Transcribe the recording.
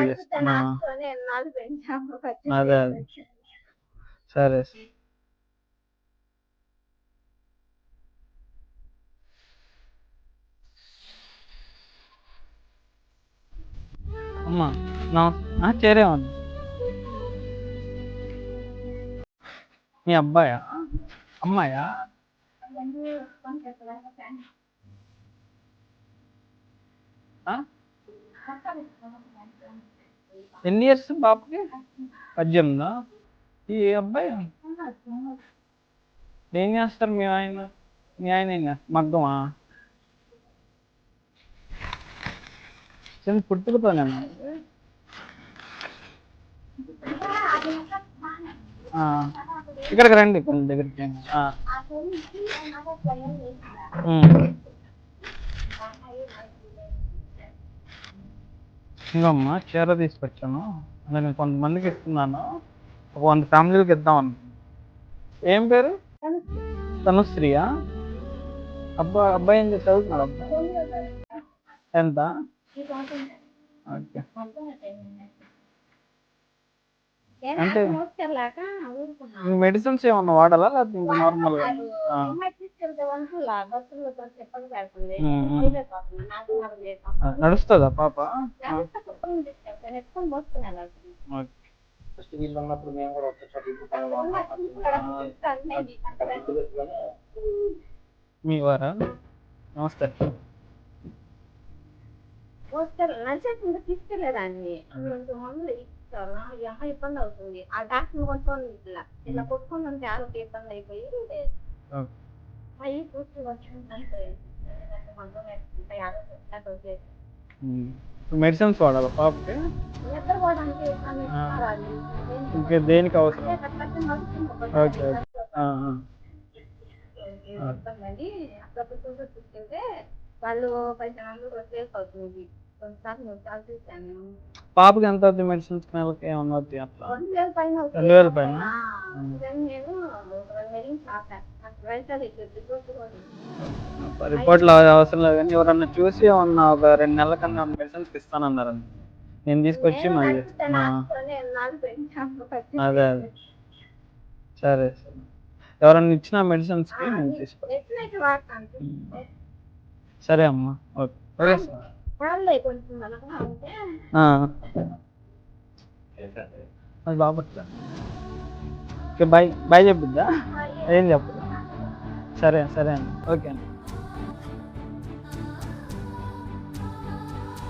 చేస్తున్నా. అదే అదే సరే అమ్మా చేరేమన్నా మీ అబ్బాయా అమ్మాయా ఎన్ని ఇయర్స్ బాబుకి 18 ఈ అబ్బాయి ఏం చేస్తారు మీ ఆయన ఏం చేస్తారు మగ్గమా చిన్న పుట్టుకతోనేమా ఇక్కడికి రండి కొంచెం దగ్గరికి ఇంకమ్మా చీర తీసుకొచ్చాను నేను కొంతమందికి ఇస్తున్నాను ఒక 100 ఫ్యామిలీకి ఇద్దాం అనుకుంటున్నాను. ఏం పేరు తనుశ్రీయా అబ్బాయి ఏం చదువుతున్నాడు అబ్బాయి ఎంత ఓకే అంటే మెడిసిన్స్ ఏమన్నా వాడాలా లేకపోతే ఇంకా నార్మల్గా నడుస్తుందా పాప మీ వారా నమస్తే తీసుకెళ్ళేదాన్ని ఇబ్బంది అవుతుంది ఆ డాక్టర్ కొట్టుకొని ఇలా కొట్టుకొని ఉంటే ఆరోగ్య ఇబ్బంది అయిపోయి అవి చూసి మెడిసిన్స్ వాడాలి పాపకి ఇంకా దేనికి అవసరం ఓకే అప్పుడప్పుడు చూసుకుంటే వాళ్ళు 10 రోజులు అవుతుంది పాపకి ఎంత అవుతుంది మెడిసిన్స్ నెలకి ఏమన్నా అవుతాయి అట్లా 2000 పైన రిపోర్ట్లు అవసరం లేదు కానీ ఎవరన్నా చూసి ఏమన్నా ఒక 2 నెలల కన్నా మెడిసిన్స్ ఇస్తానన్నారు నేను తీసుకొచ్చి మళ్ళీ అదే అదే సరే సరే ఎవరన్నా ఇచ్చిన మెడిసిన్స్కి నేను తీసుకొచ్చి సరే అమ్మా ఓకే ఓకే అది బాపట్ల ఓకే బాయ్ బాయ్ చెప్పిద్దా ఏం చెప్పదు సరే సరే అండి ఓకే అండి